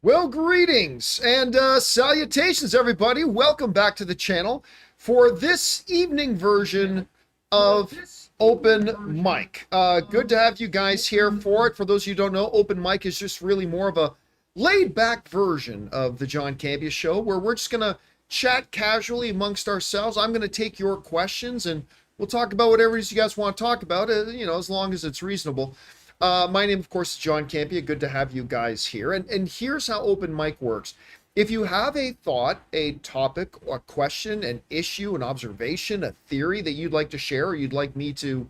Well, greetings and salutations, everybody. Welcome back to the channel for this evening version of Open Mic. Good to have you guys here for it. For those of you who don't know, Open Mic is just really more of a laid-back version of the John Campea show, where we're just going to chat casually amongst ourselves. I'm going to take your questions, and we'll talk about whatever it is you guys want to talk about, as long as it's reasonable. My name, of course, is John Campea. Good to have you guys here. And here's how Open Mic works. If you have a thought, a topic, a question, an issue, an observation, a theory that you'd like to share or you'd like me to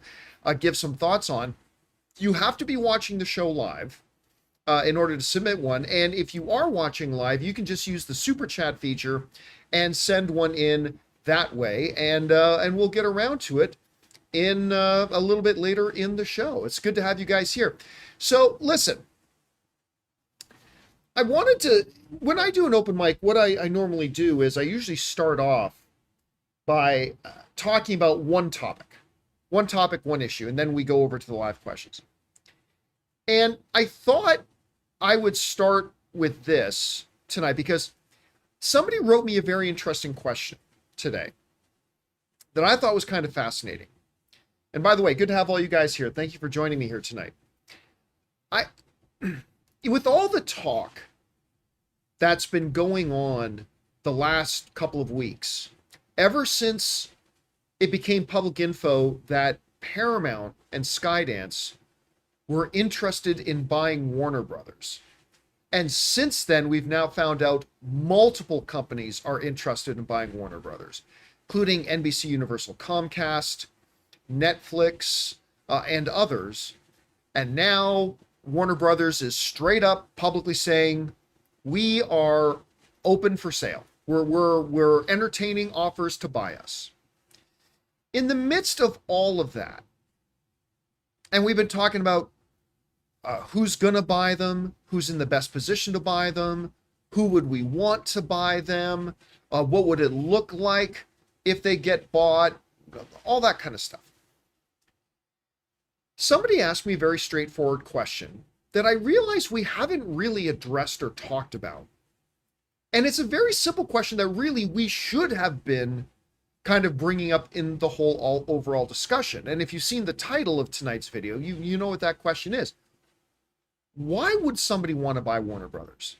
give some thoughts on, you have to be watching the show live in order to submit one. And if you are watching live, you can just use the super chat feature and send one in that way. And we'll get around to it in a little bit later in the show. It's good to have you guys here. So listen, I wanted to, when I do an open mic, what I normally do is I usually start off by talking about one topic, one issue, and then we go over to the live questions. And I thought I would start with this tonight because somebody wrote me a very interesting question today that I thought was kind of fascinating. And by the way, good to have all you guys here. Thank you for joining me here tonight. With all the talk that's been going on the last couple of weeks, ever since it became public info that Paramount and Skydance were interested in buying Warner Brothers. And since then, we've now found out multiple companies are interested in buying Warner Brothers, including NBC Universal Comcast, Netflix, and others. And now Warner Brothers is straight up publicly saying, we are open for sale. We're entertaining offers to buy us. In the midst of all of that, and we've been talking about who's going to buy them, who's in the best position to buy them, who would we want to buy them, what would it look like if they get bought, all that kind of stuff. Somebody asked me a very straightforward question that I realized we haven't really addressed or talked about. And it's a very simple question that really we should have been kind of bringing up in the whole overall discussion. And if you've seen the title of tonight's video, you know what that question is. Why would somebody want to buy Warner Brothers?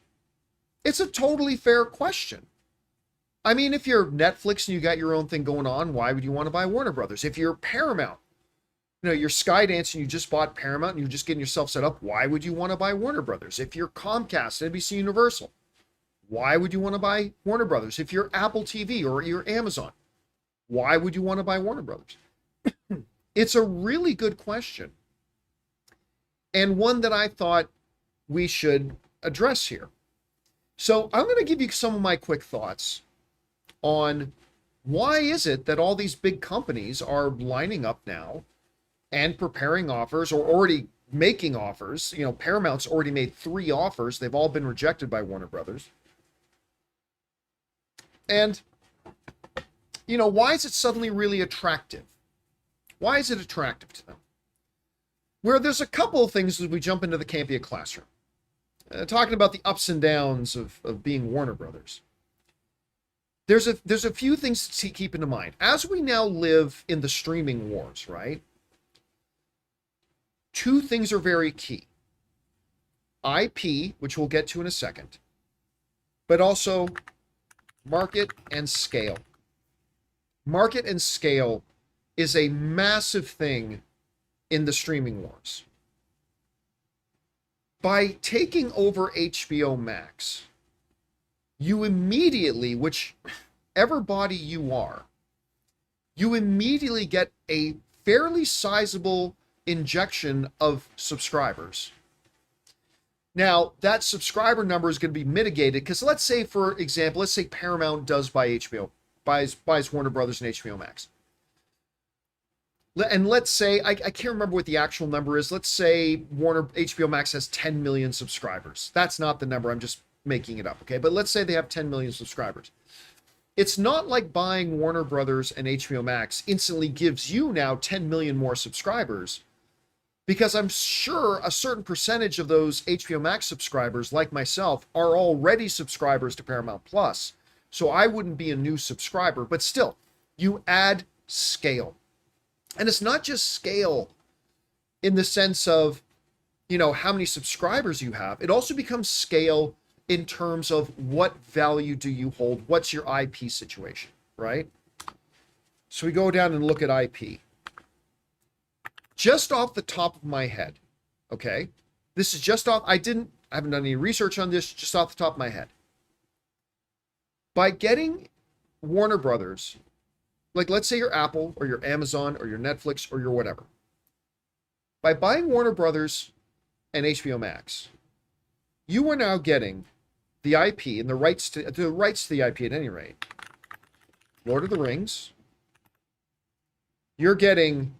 It's a totally fair question. I mean, if you're Netflix and you got your own thing going on, why would you want to buy Warner Brothers? If you're Paramount, you're Skydance and you just bought Paramount and you're just getting yourself set up, why would you want to buy Warner Brothers? If you're Comcast, NBC Universal, why would you want to buy Warner Brothers? If you're Apple TV or you're Amazon, why would you want to buy Warner Brothers? It's a really good question, and one that I thought we should address here. So I'm going to give you some of my quick thoughts on why is it that all these big companies are lining up now and preparing offers or already making offers. Paramount's already made 3 offers. They've all been rejected by Warner Brothers. And, why is it suddenly really attractive? Why is it attractive to them? Where there's a couple of things as we jump into the Campea classroom. Talking about the ups and downs of being Warner Brothers. There's a few things to keep in mind. As we now live in the streaming wars, right? 2 things are very key. IP, which we'll get to in a second, but also market and scale. Market and scale is a massive thing in the streaming wars. By taking over HBO Max, you immediately, whichever body you are, you immediately get a fairly sizable injection of subscribers. Now, that subscriber number is going to be mitigated because let's say, for example, let's say Paramount does buy HBO, buys Warner Brothers and HBO Max. And let's say, I can't remember what the actual number is. Let's say HBO Max has 10 million subscribers. That's not the number. I'm just making it up, okay? But let's say they have 10 million subscribers. It's not like buying Warner Brothers and HBO Max instantly gives you now 10 million more subscribers. because I'm sure a certain percentage of those HBO Max subscribers, like myself, are already subscribers to Paramount Plus. So I wouldn't be a new subscriber, but still, you add scale. And it's not just scale in the sense of, how many subscribers you have. It also becomes scale in terms of what value do you hold? What's your IP situation, right? So we go down and look at IP. Just off the top of my head, okay? This is just off, I haven't done any research on this, just off the top of my head. By getting Warner Brothers, like let's say your Apple or your Amazon or your Netflix or your whatever, by buying Warner Brothers and HBO Max, you are now getting the IP and the rights to the IP at any rate. Lord of the Rings. You're getting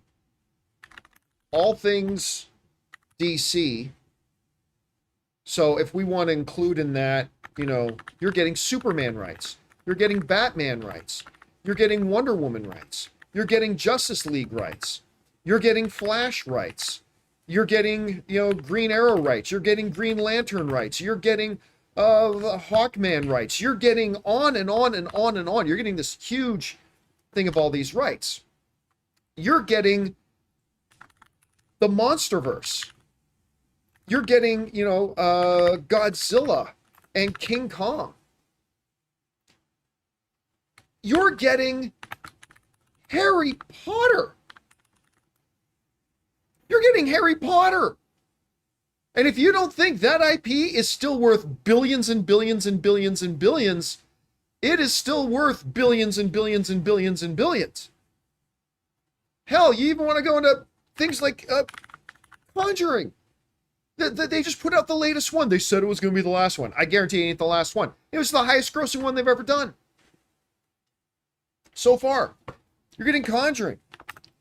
all things DC. So if we want to include in that, you're getting Superman rights. You're getting Batman rights. You're getting Wonder Woman rights. You're getting Justice League rights. You're getting Flash rights. You're getting, Green Arrow rights. You're getting Green Lantern rights. You're getting the Hawkman rights. You're getting on and on and on and on. You're getting this huge thing of all these rights. You're getting the Monsterverse. You're getting, Godzilla and King Kong. You're getting Harry Potter. You're getting Harry Potter. And if you don't think that IP is still worth billions and billions and billions and billions, it is still worth billions and billions and billions and billions. Hell, you even want to go into things like Conjuring. They just put out the latest one. They said it was going to be the last one. I guarantee it ain't the last one. It was the highest grossing one they've ever done. So far. You're getting Conjuring.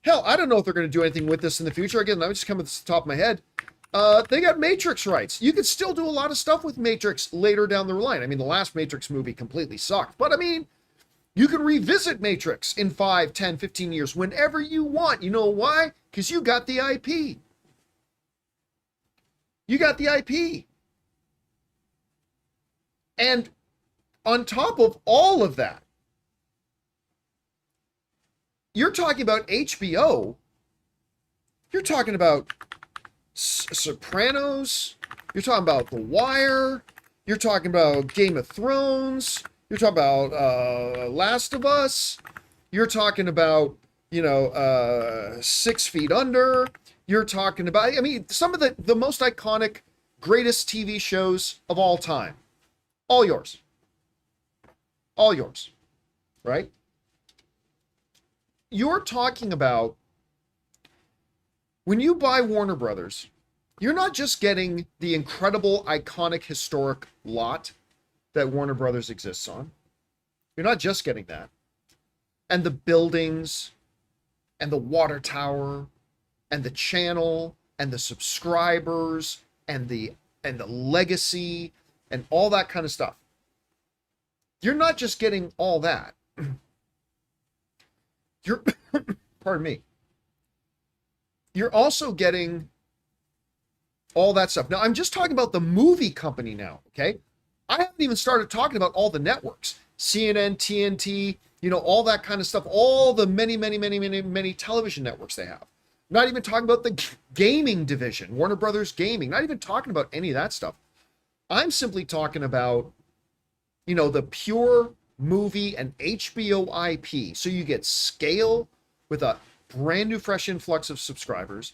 Hell, I don't know if they're going to do anything with this in the future. Again, I'm just coming to the top of my head. They got Matrix rights. You could still do a lot of stuff with Matrix later down the line. I mean, the last Matrix movie completely sucked. But I mean, you can revisit Matrix in 5, 10, 15 years whenever you want. You know why? Because you got the IP. You got the IP. And on top of all of that, you're talking about HBO. You're talking about Sopranos. You're talking about The Wire. You're talking about Game of Thrones. You're talking about Last of Us. You're talking about, 6 Feet Under. You're talking about, some of the most iconic, greatest TV shows of all time. All yours. All yours. Right? You're talking about, when you buy Warner Brothers, you're not just getting the incredible, iconic, historic lot that Warner Brothers exists on. You're not just getting that. And the buildings, and the water tower, and the channel, and the subscribers, and the legacy, and all that kind of stuff. You're not just getting all that. You're, pardon me. You're also getting all that stuff. Now, I'm just talking about the movie company now, okay? I haven't even started talking about all the networks. CNN, TNT, all that kind of stuff. All the many television networks they have. Not even talking about the gaming division, Warner Brothers Gaming. Not even talking about any of that stuff. I'm simply talking about, the pure movie and HBO IP. So you get scale with a brand new fresh influx of subscribers.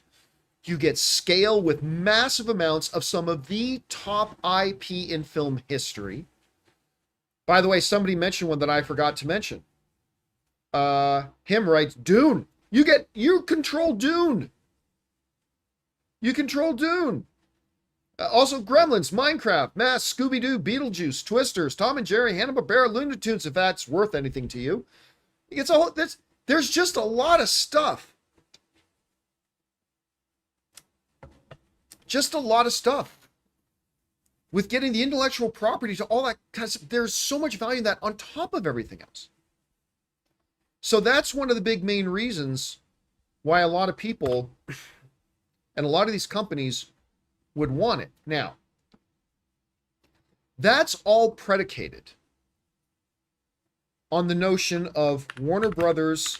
You get scale with massive amounts of some of the top IP in film history. By the way, somebody mentioned one that I forgot to mention. Him writes, Dune. You control Dune. You control Dune. Also Gremlins, Minecraft, Mask, Scooby-Doo, Beetlejuice, Twisters, Tom and Jerry, Hanna-Barbera, Looney Tunes, if that's worth anything to you. There's just a lot of stuff. Just a lot of stuff. With getting the intellectual property to all that, because there's so much value in that on top of everything else. So that's one of the big main reasons why a lot of people, And a lot of these companies would want it. Now, that's all predicated on the notion of Warner Brothers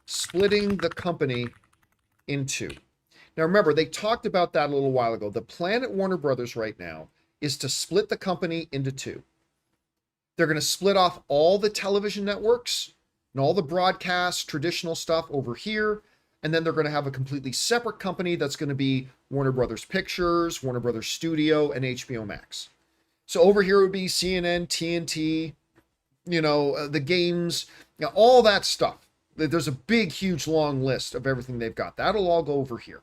splitting the company in two. Now remember, they talked about that a little while ago. The plan at Warner Brothers right now is to split the company into two. They're going to split off all the television networks and all the broadcast, traditional stuff over here. And then they're going to have a completely separate company that's going to be Warner Brothers Pictures, Warner Brothers Studio, and HBO Max. So over here would be CNN, TNT, the games, all that stuff. There's a big, huge, long list of everything they've got. That'll all go over here.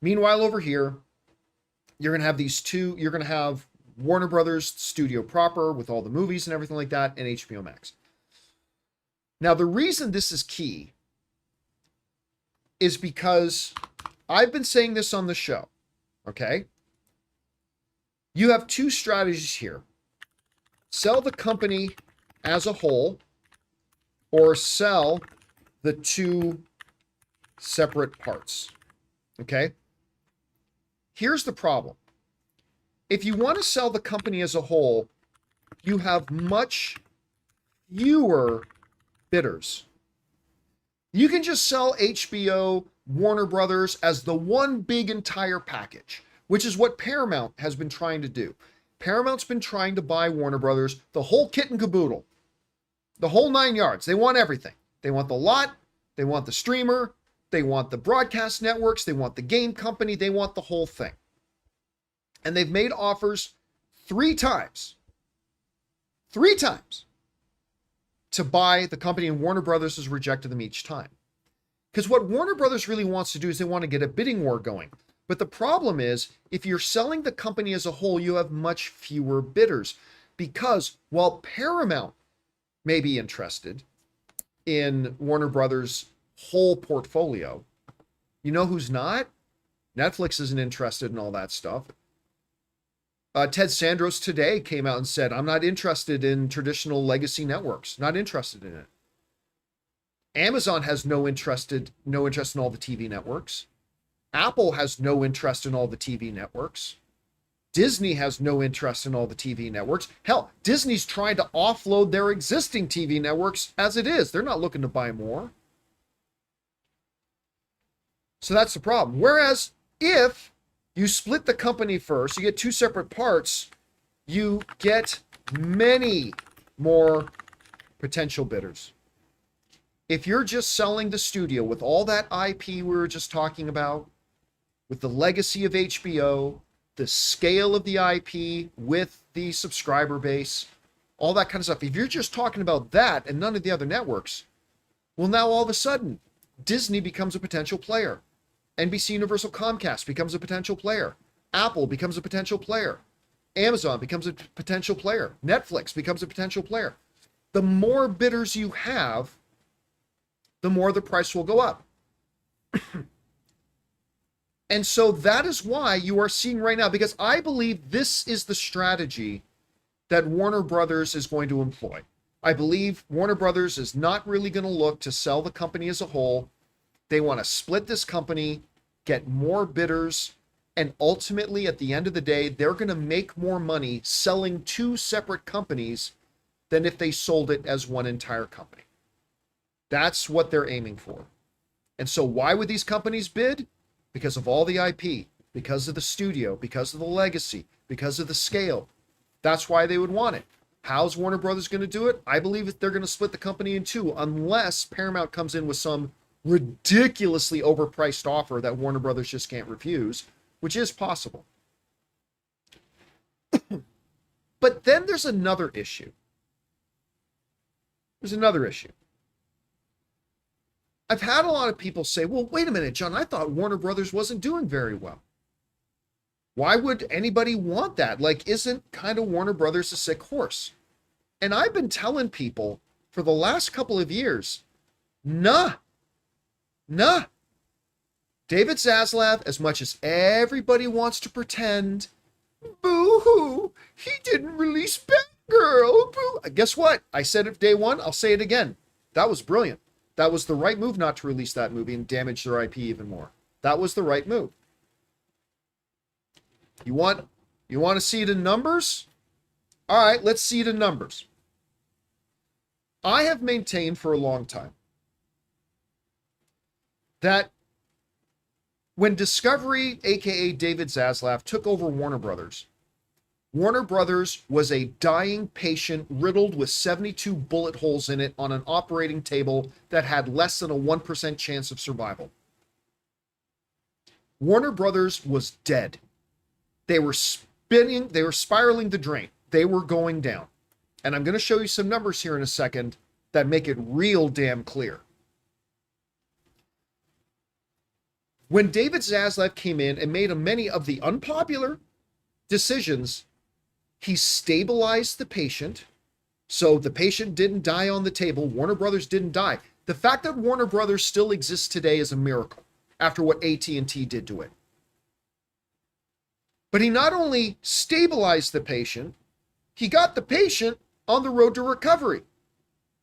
Meanwhile, over here, you're going to have you're going to have Warner Brothers Studio proper with all the movies and everything like that, and HBO Max. Now, the reason this is key is because I've been saying this on the show, okay? You have two strategies here. Sell the company as a whole, or sell the two separate parts, okay? Here's the problem. If you want to sell the company as a whole, you have much fewer bidders. You can just sell HBO, Warner Brothers as the one big entire package, which is what Paramount has been trying to do. Paramount's been trying to buy Warner Brothers, the whole kit and caboodle, the whole 9 yards. They want everything. They want the lot, they want the streamer, they want the broadcast networks, they want the game company, they want the whole thing. And they've made offers 3 times. 3 times. To buy the company, and Warner Brothers has rejected them each time. Because what Warner Brothers really wants to do is they want to get a bidding war going. But the problem is, if you're selling the company as a whole, you have much fewer bidders. Because while Paramount may be interested in Warner Brothers' whole portfolio, you know who's not? Netflix isn't interested in all that stuff. Ted Sandros today came out and said, I'm not interested in traditional legacy networks. Not interested in it. Amazon has no interest in all the TV networks. Apple has no interest in all the TV networks. Disney has no interest in all the TV networks. Hell, Disney's trying to offload their existing TV networks as it is. They're not looking to buy more. So that's the problem. Whereas if you split the company first, you get 2 separate parts, you get many more potential bidders. If you're just selling the studio with all that IP we were just talking about, with the legacy of HBO, the scale of the IP with the subscriber base, all that kind of stuff. If you're just talking about that and none of the other networks, well, now all of a sudden, Disney becomes a potential player. NBC Universal Comcast becomes a potential player. Apple becomes a potential player. Amazon becomes a potential player. Netflix becomes a potential player. The more bidders you have, the more the price will go up. And so that is why you are seeing right now, because I believe this is the strategy that Warner Brothers is going to employ. I believe Warner Brothers is not really going to look to sell the company as a whole. They want to split this company, get more bidders, and ultimately, at the end of the day, they're going to make more money selling 2 separate companies than if they sold it as one entire company. That's what they're aiming for. And so why would these companies bid? Because of all the IP, because of the studio, because of the legacy, because of the scale. That's why they would want it. How's Warner Brothers going to do it? I believe that they're going to split the company in 2 unless Paramount comes in with some ridiculously overpriced offer that Warner Brothers just can't refuse, which is possible. But then there's another issue. There's another issue. I've had a lot of people say, well, wait a minute, John, I thought Warner Brothers wasn't doing very well. Why would anybody want that? Like, isn't kind of Warner Brothers a sick horse? And I've been telling people for the last couple of years, nah. David Zaslav, as much as everybody wants to pretend, boo-hoo, he didn't release Batgirl, boo. Guess what? I said it day one, I'll say it again. That was brilliant. That was the right move not to release that movie and damage their IP even more. That was the right move. You want to see it in numbers? All right, let's see it in numbers. I have maintained for a long time that when Discovery, aka David Zaslav, took over Warner Brothers was a dying patient riddled with 72 bullet holes in it on an operating table that had less than a 1% chance of survival. Warner Brothers was dead. They were spiraling the drain. They were going down. And I'm going to show you some numbers here in a second that make it real damn clear. When David Zaslav came in and made many of the unpopular decisions, he stabilized the patient. So the patient didn't die on the table. Warner Brothers didn't die. The fact that Warner Brothers still exists today is a miracle after what AT&T did to it. But he not only stabilized the patient, he got the patient on the road to recovery.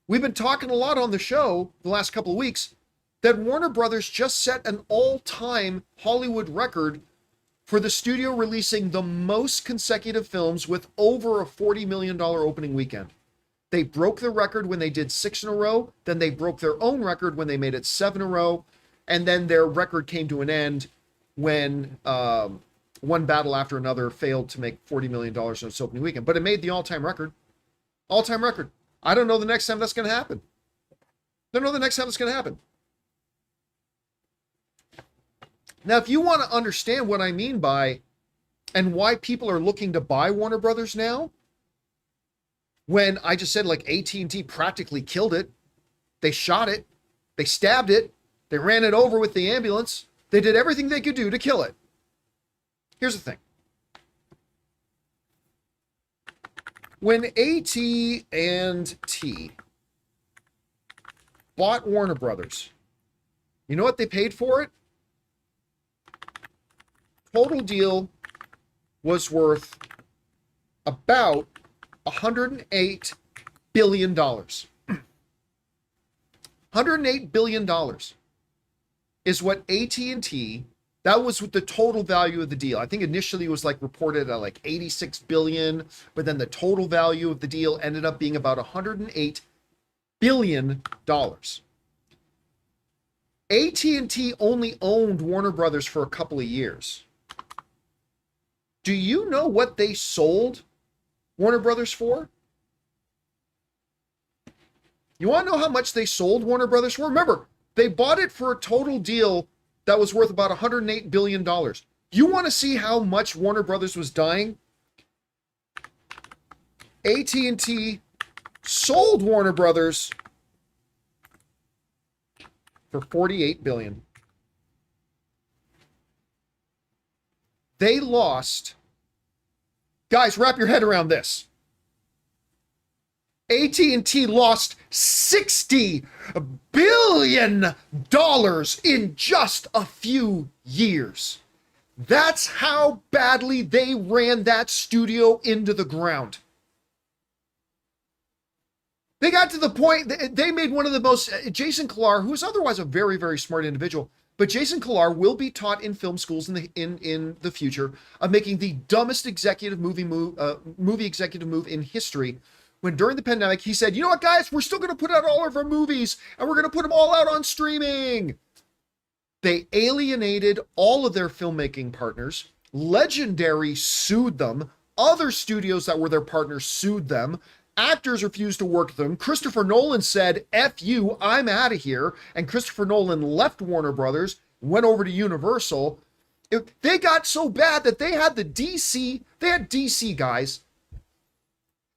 We've been talking a lot on the show the last couple of weeks that Warner Brothers just set an all-time Hollywood record for the studio releasing the most consecutive films with over a $40 million opening weekend. They broke the record when they did 6 in a row, then they broke their own record when they made it 7 in a row, and then their record came to an end when one battle after another failed to make $40 million in its opening weekend. But it made the all-time record. All-time record. I don't know the next time that's going to happen. I don't know the next time that's going to happen. Now, if you want to understand what I mean by and why people are looking to buy Warner Brothers now, when I just said like AT&T practically killed it, they shot it, they stabbed it, they ran it over with the ambulance, they did everything they could do to kill it. Here's the thing. When AT&T bought Warner Brothers, you know what they paid for it? Total deal was worth about $108 billion. $108 billion is what AT&T, that was with the total value of the deal. I think initially it was like reported at like 86 billion, but then the total value of the deal ended up being about $108 billion. AT&T only owned Warner Brothers for a couple of years. Do you know what they sold Warner Brothers for? You want to know how much they sold Warner Brothers for? Remember, they bought it for a total deal that was worth about $108 billion. You want to see how much Warner Brothers was dying? AT&T sold Warner Brothers for $48 billion. They lost. Guys, wrap your head around this. AT&T lost $60 billion in just a few years. That's how badly they ran that studio into the ground. They got to the point that they made one of the most, Jason Kilar, who is otherwise a very, very smart individual, but Jason Kilar will be taught in film schools in the future of making the dumbest movie executive move in history. When during the pandemic, he said, you know what, guys, we're still going to put out all of our movies and we're going to put them all out on streaming. They alienated all of their filmmaking partners. Legendary sued them. Other studios that were their partners sued them. Actors refused to work with them. Christopher Nolan said, F you, I'm out of here. And Christopher Nolan left Warner Brothers, went over to Universal. They got so bad that they had DC guys,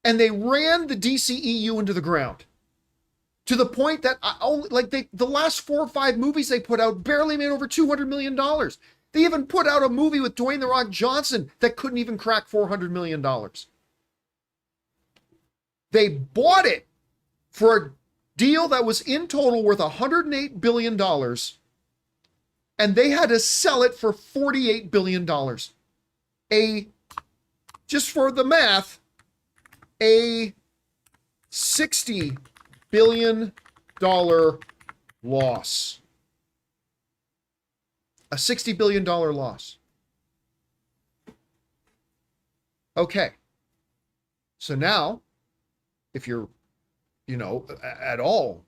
and they ran the DCEU into the ground. To the point that the last 4 or 5 movies they put out barely made over $200 million. They even put out a movie with Dwayne "The Rock" Johnson that couldn't even crack $400 million. They bought it for a deal that was in total worth $108 billion, and they had to sell it for $48 billion. Just for the math, a $60 billion loss. A $60 billion loss. Okay. So now, if you're, at all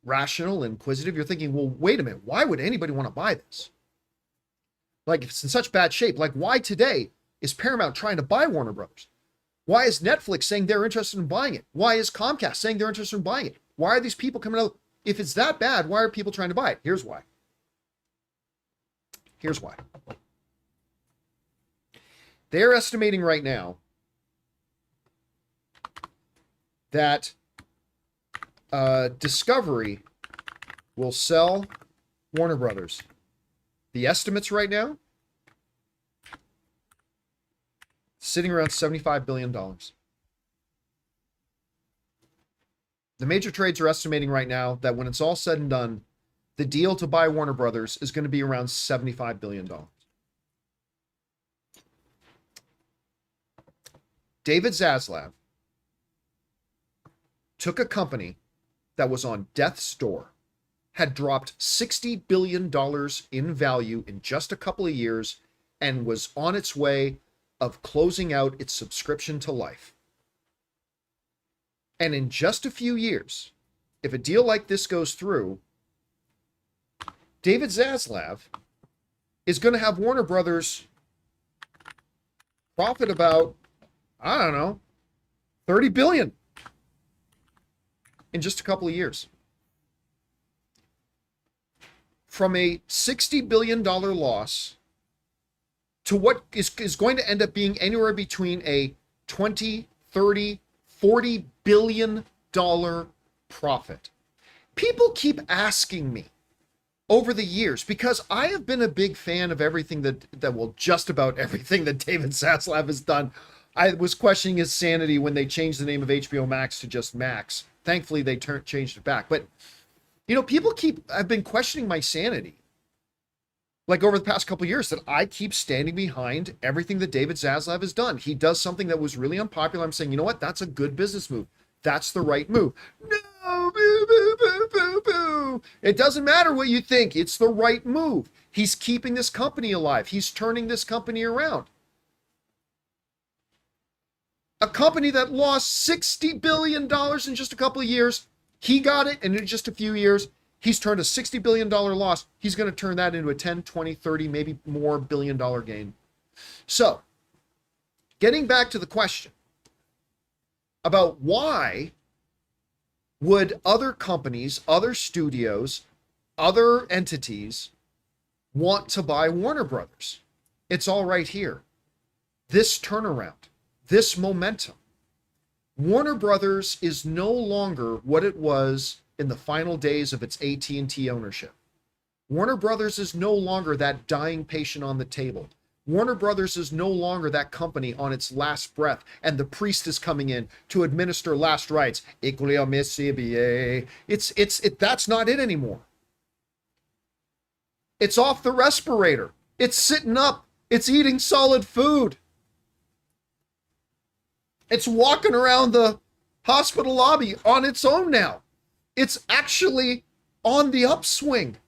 rational, inquisitive, you're thinking, well, wait a minute, why would anybody want to buy this? Like, if it's in such bad shape, like, why today is Paramount trying to buy Warner Brothers? Why is Netflix saying they're interested in buying it? Why is Comcast saying they're interested in buying it? Why are these people coming out? If it's that bad, why are people trying to buy it? Here's why. Here's why. They're estimating right now that Discovery will sell Warner Brothers. The estimates right now, sitting around $75 billion. The major trades are estimating right now that when it's all said and done, the deal to buy Warner Brothers is going to be around $75 billion. David Zaslav took a company that was on death's door, had dropped $60 billion in value in just a couple of years, and was on its way of closing out its subscription to life. And in just a few years, if a deal like this goes through, David Zaslav is going to have Warner Brothers profit about, I don't know, $30 billion in just a couple of years. From a $60 billion loss to what is going to end up being anywhere between a 20, 30, $40 billion profit. People keep asking me over the years, because I have been a big fan of everything just about everything that David Zaslav has done. I was questioning his sanity when they changed the name of HBO Max to just Max. Thankfully, they changed it back. But, people I've been questioning my sanity, like over the past couple of years, that I keep standing behind everything that David Zaslav has done. He does something that was really unpopular. I'm saying, you know what? That's a good business move. That's the right move. No, boo, boo, boo, boo, boo. It doesn't matter what you think. It's the right move. He's keeping this company alive. He's turning this company around. A company that lost $60 billion in just a couple of years, he got it, and in just a few years, he's turned a $60 billion loss. He's going to turn that into a 10, 20, 30, maybe more billion-dollar gain. So, getting back to the question about why would other companies, other studios, other entities want to buy Warner Brothers? It's all right here. This turnaround, this momentum. Warner Brothers is no longer what it was in the final days of its AT&T ownership. Warner Brothers is no longer that dying patient on the table. Warner Brothers is no longer that company on its last breath, and the priest is coming in to administer last rites. That's not it anymore. It's off the respirator. It's sitting up. It's eating solid food. It's walking around the hospital lobby on its own now. It's actually on the upswing.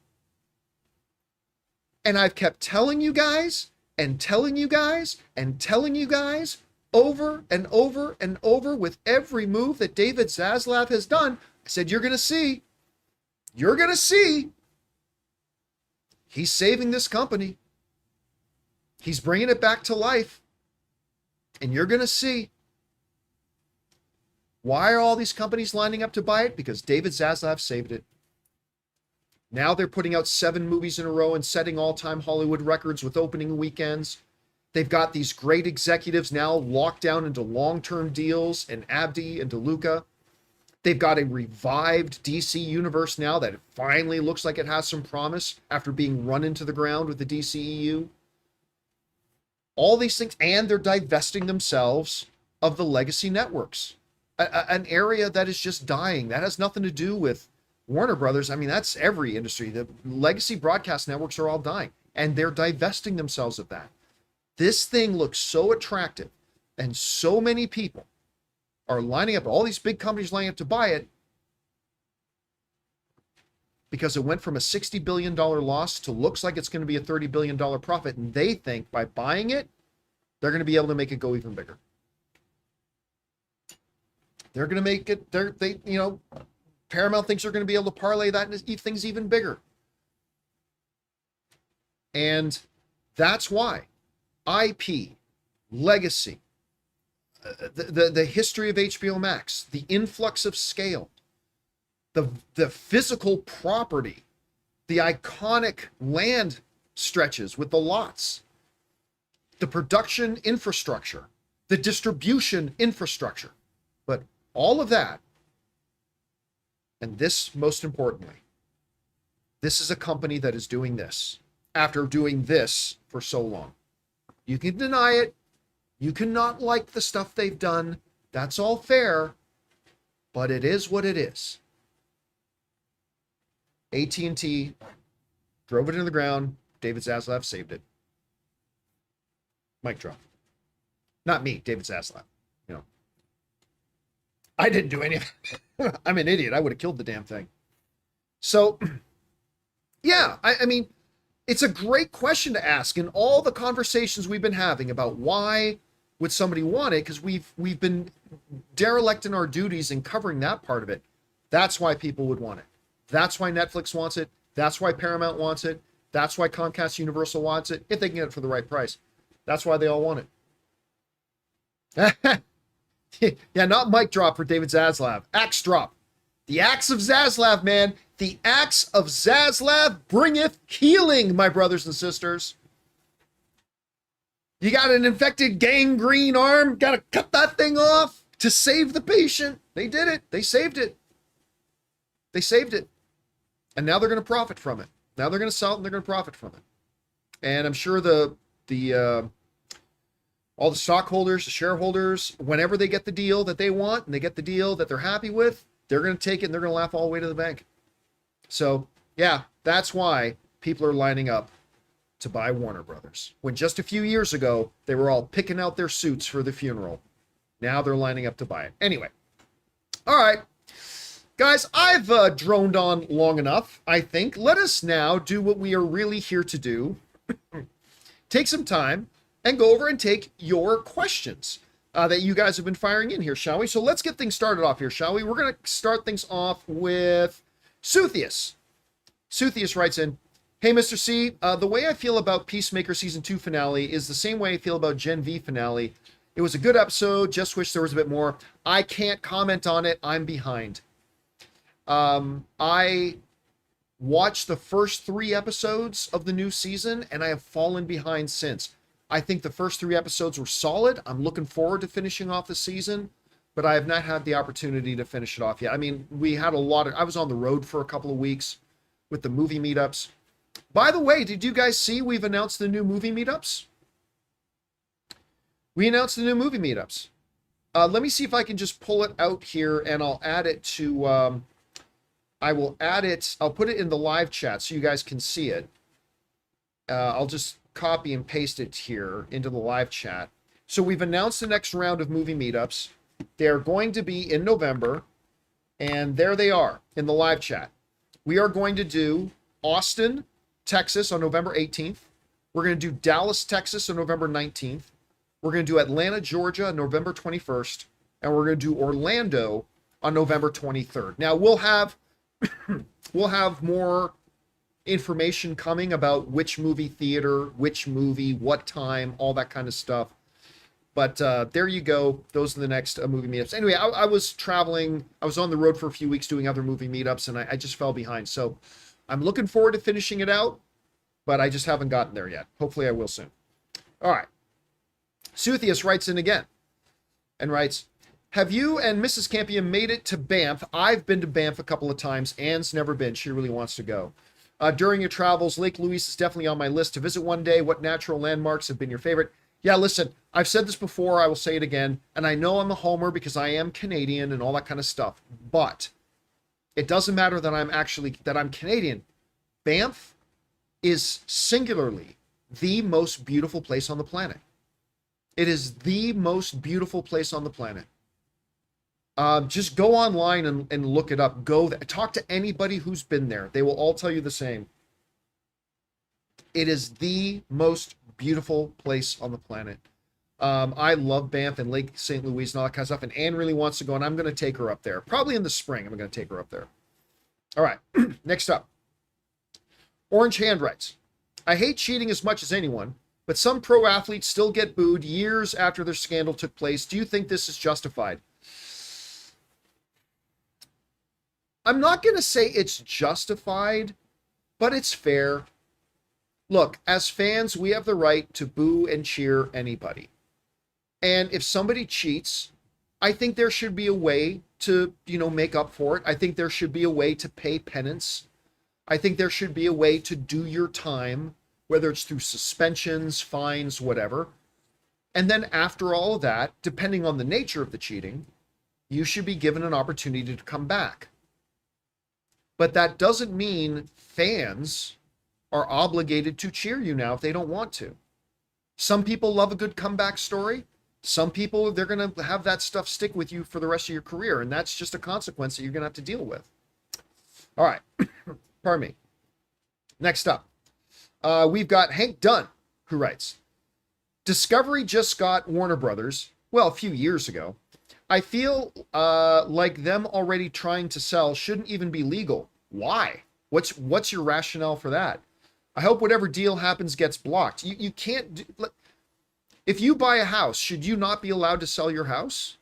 And I've kept telling you guys and telling you guys and telling you guys over and over and over with every move that David Zaslav has done. I said, you're going to see. You're going to see. He's saving this company. He's bringing it back to life. And you're going to see. Why are all these companies lining up to buy it? Because David Zaslav saved it. Now they're putting out 7 movies in a row and setting all-time Hollywood records with opening weekends. They've got these great executives now locked down into long-term deals, and Abdi and DeLuca. They've got a revived DC universe now that finally looks like it has some promise after being run into the ground with the DCEU. All these things, and they're divesting themselves of the legacy networks. An area that is just dying. That has nothing to do with Warner Brothers. I mean, that's every industry. The legacy broadcast networks are all dying, and they're divesting themselves of that. This thing looks so attractive, and so many people are lining up, all these big companies lining up to buy it, because it went from a $60 billion loss to looks like it's going to be a $30 billion profit. And they think by buying it, They're going to be able to make it go even bigger. They're going to make it, Paramount thinks they're going to be able to parlay that into things even bigger. And that's why IP, legacy, the history of HBO Max, the influx of scale, the physical property, the iconic land stretches with the lots, the production infrastructure, the distribution infrastructure, but all of that, and this most importantly, this is a company that is doing this after doing this for so long. You can deny it. You cannot like the stuff they've done. That's all fair, but it is what it is. AT&T drove it into the ground. David Zaslav saved it. Mic drop. Not me, David Zaslav. I didn't do any of it. I'm an idiot. I would have killed the damn thing. So, yeah, I mean, it's a great question to ask. In all the conversations we've been having about why would somebody want it, because we've been derelict in our duties in covering that part of it. That's why people would want it. That's why Netflix wants it. That's why Paramount wants it. That's why Comcast Universal wants it, if they can get it for the right price. That's why they all want it. Yeah, not mic drop for David Zaslav. Axe drop. The axe of Zaslav, man. The axe of Zaslav bringeth healing, my brothers and sisters. You got an infected gangrene arm, got to cut that thing off to save the patient. They did it. They saved it. They saved it. And now they're going to profit from it. Now they're going to sell it and they're going to profit from it. And I'm sure all the stockholders, the shareholders, whenever they get the deal that they want and they get the deal that they're happy with, they're going to take it and they're going to laugh all the way to the bank. So, yeah, that's why people are lining up to buy Warner Brothers. When just a few years ago, they were all picking out their suits for the funeral. Now they're lining up to buy it. Anyway, all right. Guys, I've droned on long enough, I think. Let us now do what we are really here to do. Take some time and go over and take your questions that you guys have been firing in here, shall we? So let's get things started off here, shall we? We're going to start things off with Suthius. Suthius writes in, hey, Mr. C, the way I feel about Peacemaker Season 2 finale is the same way I feel about Gen V finale. It was a good episode, just wish there was a bit more. I can't comment on it, I'm behind. I watched the first 3 episodes of the new season, and I have fallen behind since. I think the first 3 episodes were solid. I'm looking forward to finishing off the season, but I have not had the opportunity to finish it off yet. I mean, I was on the road for a couple of weeks with the movie meetups. By the way, did you guys see we've announced the new movie meetups? We announced the new movie meetups. Let me see if I can just pull it out here and I'll add it to, I'll put it in the live chat so you guys can see it. I'll just copy and paste it here into the live chat. So we've announced the next round of movie meetups. They're going to be in November, and there they are in the live chat. We are going to do Austin, Texas on November 18th. We're going to do Dallas, Texas on November 19th. We're going to do Atlanta, Georgia on November 21st, and we're going to do Orlando on November 23rd. Now we'll have more information coming about which movie theater, which movie, what time, all that kind of stuff. But there you go. Those are the next movie meetups. Anyway, I was traveling. I was on the road for a few weeks doing other movie meetups, and I just fell behind. So I'm looking forward to finishing it out, but I just haven't gotten there yet. Hopefully I will soon. All right. Suthius writes in again and writes, have you and Mrs. Campea made it to Banff? I've been to Banff a couple of times. Anne's never been. She really wants to go. During your travels, Lake Louise is definitely on my list to visit one day. What natural landmarks have been your favorite? Yeah, listen, I've said this before. I will say it again. And I know I'm a homer because I am Canadian and all that kind of stuff. But it doesn't matter that I'm Canadian. Banff is singularly the most beautiful place on the planet. It is the most beautiful place on the planet. Just go online and look it up. Go there. Talk to anybody who's been there. They will all tell you the same. It is the most beautiful place on the planet. I love Banff and Lake St. Louis and all that kind of stuff. And Anne really wants to go, and I'm going to take her up there. Probably in the spring, I'm going to take her up there. All right, next up. Orange Hand writes, I hate cheating as much as anyone, but some pro athletes still get booed years after their scandal took place. Do you think this is justified? I'm not going to say it's justified, but it's fair. Look, as fans, we have the right to boo and cheer anybody. And if somebody cheats, I think there should be a way to, make up for it. I think there should be a way to pay penance. I think there should be a way to do your time, whether it's through suspensions, fines, whatever. And then after all of that, depending on the nature of the cheating, you should be given an opportunity to come back. But that doesn't mean fans are obligated to cheer you now if they don't want to. Some people love a good comeback story. Some people, they're going to have that stuff stick with you for the rest of your career, and that's just a consequence that you're going to have to deal with. All right. Pardon me. Next up, we've got Hank Dunn, who writes, Discovery just got Warner Brothers, well, a few years ago. I feel like them already trying to sell shouldn't even be legal. Why? What's your rationale for that? I hope whatever deal happens gets blocked. You can't. If you buy a house, should you not be allowed to sell your house?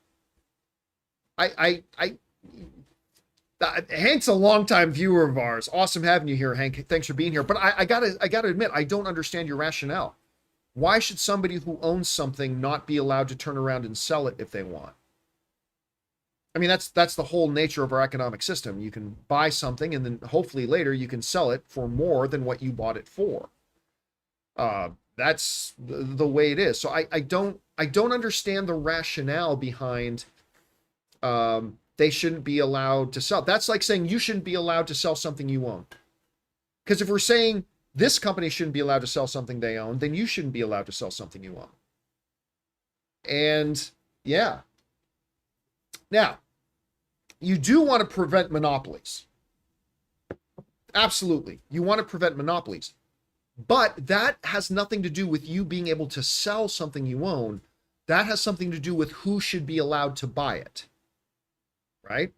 Hank's a longtime viewer of ours. Awesome having you here, Hank. Thanks for being here. But I gotta admit, I don't understand your rationale. Why should somebody who owns something not be allowed to turn around and sell it if they want? I mean, that's the whole nature of our economic system. You can buy something and then hopefully later you can sell it for more than what you bought it for. That's the way it is. So I don't understand the rationale behind they shouldn't be allowed to sell. That's like saying you shouldn't be allowed to sell something you own. Because if we're saying this company shouldn't be allowed to sell something they own, then you shouldn't be allowed to sell something you own. And yeah. Now, you do want to prevent monopolies. Absolutely. You want to prevent monopolies. But that has nothing to do with you being able to sell something you own. That has something to do with who should be allowed to buy it. Right?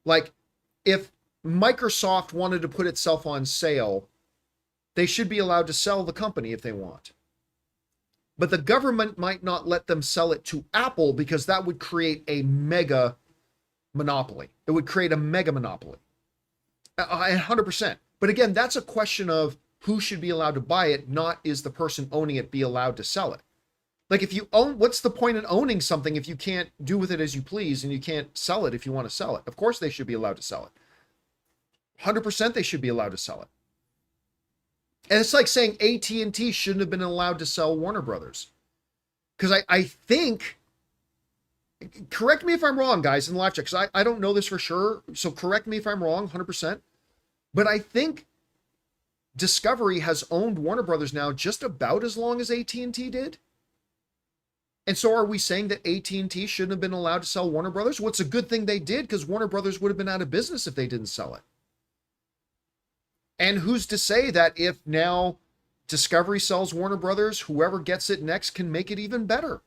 Like, if Microsoft wanted to put itself on sale, they should be allowed to sell the company if they want. But the government might not let them sell it to Apple because that would create a mega monopoly. It would create a mega monopoly. 100%. But again, that's a question of who should be allowed to buy it, not is the person owning it be allowed to sell it. Like if you own, what's the point in owning something if you can't do with it as you please and you can't sell it if you want to sell it? Of course they should be allowed to sell it. 100% they should be allowed to sell it. And it's like saying AT&T shouldn't have been allowed to sell Warner Brothers. Because I think, correct me if I'm wrong, guys, in the live chat, because I don't know this for sure. So correct me if I'm wrong, 100%. But I think Discovery has owned Warner Brothers now just about as long as AT&T did. And so are we saying that AT&T shouldn't have been allowed to sell Warner Brothers? Well, it's a good thing they did because Warner Brothers would have been out of business if they didn't sell it. And who's to say that if now Discovery sells Warner Brothers, whoever gets it next can make it even better?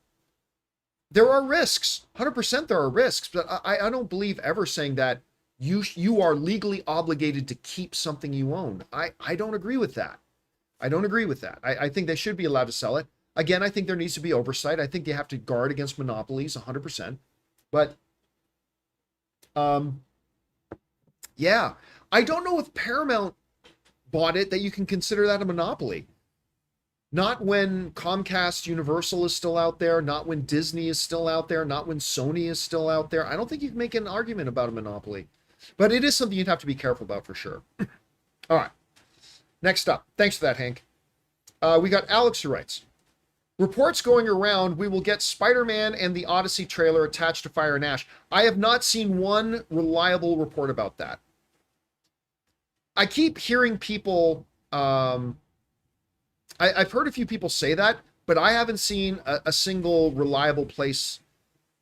There are risks. 100% there are risks. But I don't believe ever saying that you are legally obligated to keep something you own. I don't agree with that. I don't agree with that. I think they should be allowed to sell it. Again, I think there needs to be oversight. I think they have to guard against monopolies 100%. But yeah, I don't know if Paramount bought it that you can consider that a monopoly. Not when Comcast Universal is still out there, not when Disney is still out there, not when Sony is still out there. I don't think you can make an argument about a monopoly. But it is something you'd have to be careful about for sure. All right. Next up. Thanks for that, Hank. We got Alex who writes, reports going around, we will get Spider-Man and the Odyssey trailer attached to Fire and Ash. I have not seen one reliable report about that. I keep hearing people, I've heard a few people say that, but I haven't seen a single reliable place.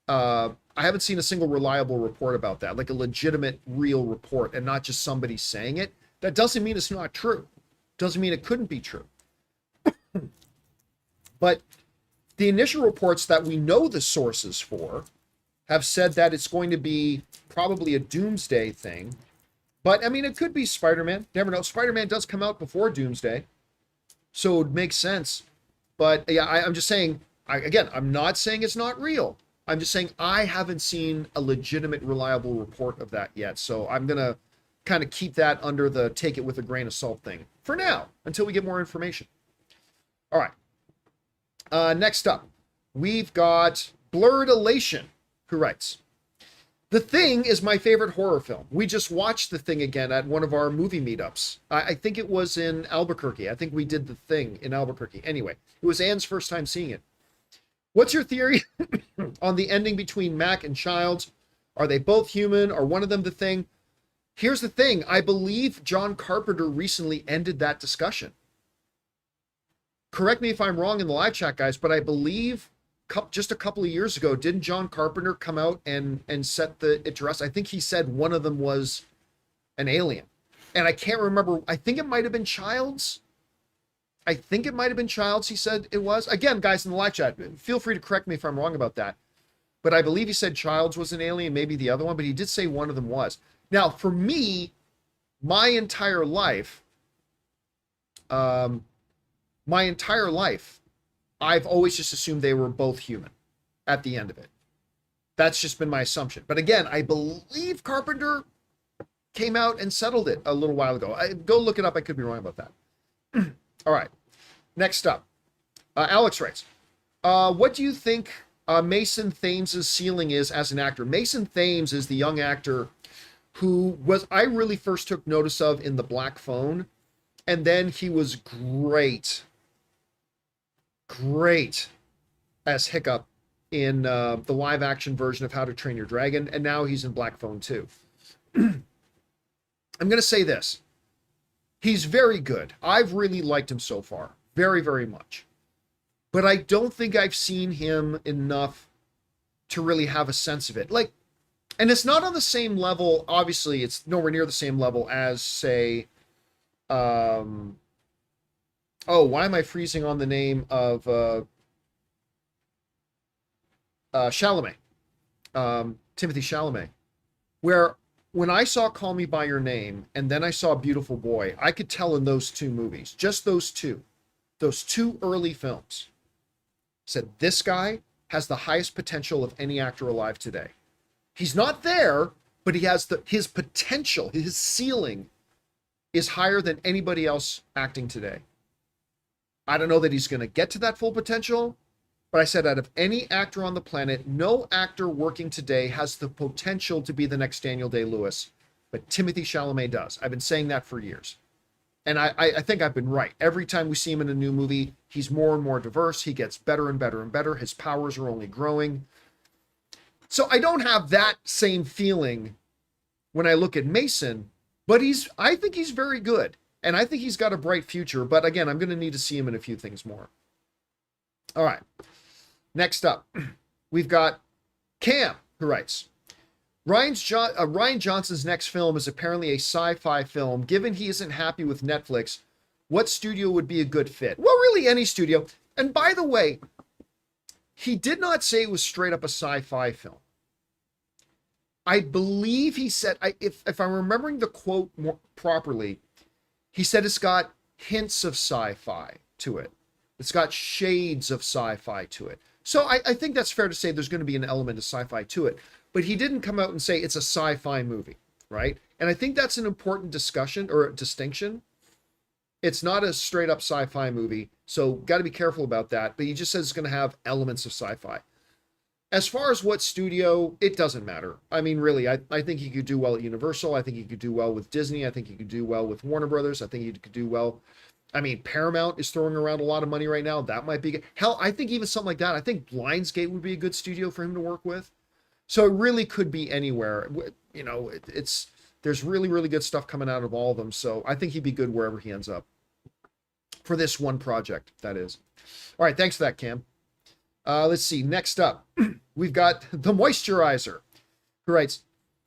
I haven't seen a single reliable report about that, like a legitimate, real report and not just somebody saying it. That doesn't mean it's not true. Doesn't mean it couldn't be true. But the initial reports that we know the sources for have said that it's going to be probably a doomsday thing. But, I mean, it could be Spider-Man. Never know. Spider-Man does come out before Doomsday, so it would make sense. But, yeah, I'm just saying, again, I'm not saying it's not real. I'm just saying I haven't seen a legitimate, reliable report of that yet. So I'm going to kind of keep that under the take it with a grain of salt thing for now, until we get more information. All right. Next up, we've got Blurred Elation, who writes, The Thing is my favorite horror film. We just watched The Thing again at one of our movie meetups. I think it was in Albuquerque. I think we did The Thing in Albuquerque. Anyway, it was Anne's first time seeing it. What's your theory on the ending between Mac and Childs? Are they both human? Or one of them the Thing? Here's the thing. I believe John Carpenter recently ended that discussion. Correct me if I'm wrong in the live chat, guys, but I believe just a couple of years ago, didn't John Carpenter come out and set it to rest? I think he said one of them was an alien. And I can't remember. I think it might have been Childs. He said it was. Again, guys, in the live chat, feel free to correct me if I'm wrong about that. But I believe he said Childs was an alien, maybe the other one, but he did say one of them was. Now, for me, my entire life, I've always just assumed they were both human at the end of it. That's just been my assumption. But again, I believe Carpenter came out and settled it a little while ago. Go look it up. I could be wrong about that. All right. Next up, Alex writes, what do you think Mason Thames' ceiling is as an actor? Mason Thames is the young actor who I really first took notice of in The Black Phone. And then he was great as Hiccup in the live action version of How to Train Your Dragon. And now he's in Black Phone too. I'm going to say this. He's very good. I've really liked him so far. Very, very much. But I don't think I've seen him enough to really have a sense of it. Like, and it's not on the same level. Obviously, it's nowhere near the same level as, say, why am I freezing on the name of Chalamet? Timothy Chalamet. Where when I saw Call Me By Your Name and then I saw Beautiful Boy, I could tell in those two movies, just those two early films, said this guy has the highest potential of any actor alive today. He's not there, but he has his potential, his ceiling is higher than anybody else acting today. I don't know that he's going to get to that full potential, but I said out of any actor on the planet, no actor working today has the potential to be the next Daniel Day-Lewis, but Timothy Chalamet does. I've been saying that for years. And I think I've been right. Every time we see him in a new movie, he's more and more diverse. He gets better and better and better. His powers are only growing. So I don't have that same feeling when I look at Mason, but I think he's very good. And I think he's got a bright future. But again, I'm going to need to see him in a few things more. All right. Next up, we've got Cam, who writes, Ryan Johnson's next film is apparently a sci-fi film. Given he isn't happy with Netflix, what studio would be a good fit? Well, really any studio. And by the way, he did not say it was straight up a sci-fi film. I believe he said, if I'm remembering the quote more properly, he said it's got hints of sci-fi to it. It's got shades of sci-fi to it. So I think that's fair to say there's going to be an element of sci-fi to it. But he didn't come out and say it's a sci-fi movie, right? And I think that's an important discussion or distinction. It's not a straight up sci-fi movie, so got to be careful about that. But he just says it's going to have elements of sci-fi. As far as what studio, it doesn't matter. I mean, really, I think he could do well at Universal. I think he could do well with Disney. I think he could do well with Warner Brothers. I think he could do well. I mean, Paramount is throwing around a lot of money right now. That might be good. Hell, I think even something like that. I think Lionsgate would be a good studio for him to work with. So it really could be anywhere. You know, there's really, really good stuff coming out of all of them. So I think he'd be good wherever he ends up. For this one project, that is. All right, thanks for that, Cam. Let's see. Next up, we've got The Moisturizer, who writes,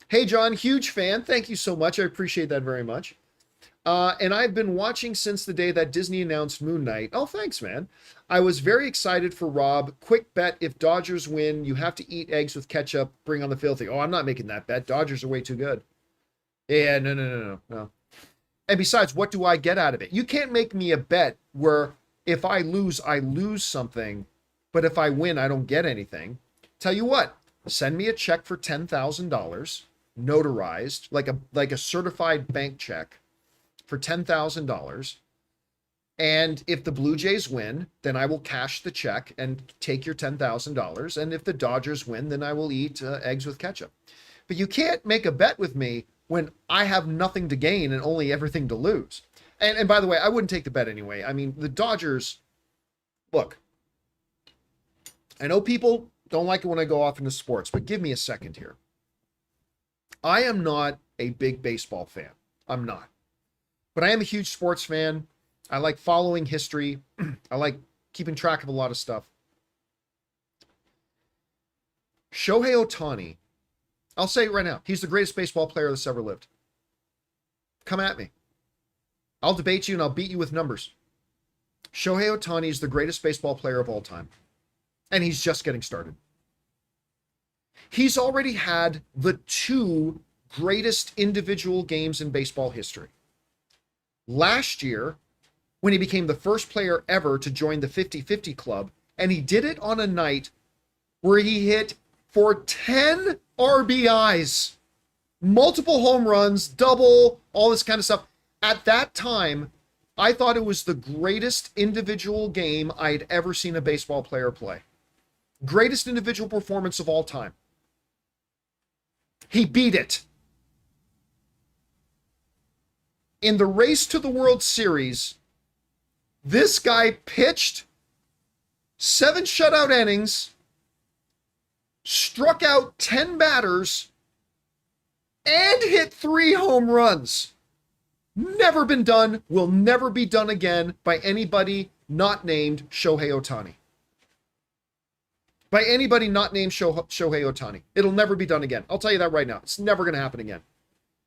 Hey, John, huge fan. Thank you so much. I appreciate that very much. And I've been watching since the day that Disney announced Moon Knight. Oh, thanks, man. I was very excited for Rob. Quick bet, if Dodgers win, you have to eat eggs with ketchup. Bring on the filthy. Oh, I'm not making that bet. Dodgers are way too good. Yeah, no. And besides, what do I get out of it? You can't make me a bet where if I lose something, but if I win, I don't get anything. Tell you what, send me a check for $10,000, notarized, like a certified bank check for $10,000. And if the Blue Jays win, then I will cash the check and take your $10,000. And if the Dodgers win, then I will eat eggs with ketchup. But you can't make a bet with me when I have nothing to gain and only everything to lose. And by the way, I wouldn't take the bet anyway. I mean, the Dodgers, look, I know people don't like it when I go off into sports, but give me a second here. I am not a big baseball fan. I'm not. But I am a huge sports fan. I like following history. I like keeping track of a lot of stuff. Shohei Ohtani, I'll say it right now, he's the greatest baseball player that's ever lived. Come at me. I'll debate you and I'll beat you with numbers. Shohei Ohtani is the greatest baseball player of all time. And he's just getting started. He's already had the two greatest individual games in baseball history. Last year, when he became the first player ever to join the 50-50 club, and he did it on a night where he hit for 10 RBIs, multiple home runs, double, all this kind of stuff. At that time, I thought it was the greatest individual game I'd ever seen a baseball player play. Greatest individual performance of all time. He beat it. In the race to the World Series, this guy pitched 7 shutout innings, struck out 10 batters, and hit 3 home runs. Never been done, will never be done again by anybody not named Shohei Ohtani. By anybody not named Shohei Ohtani. It'll never be done again. I'll tell you that right now. It's never going to happen again.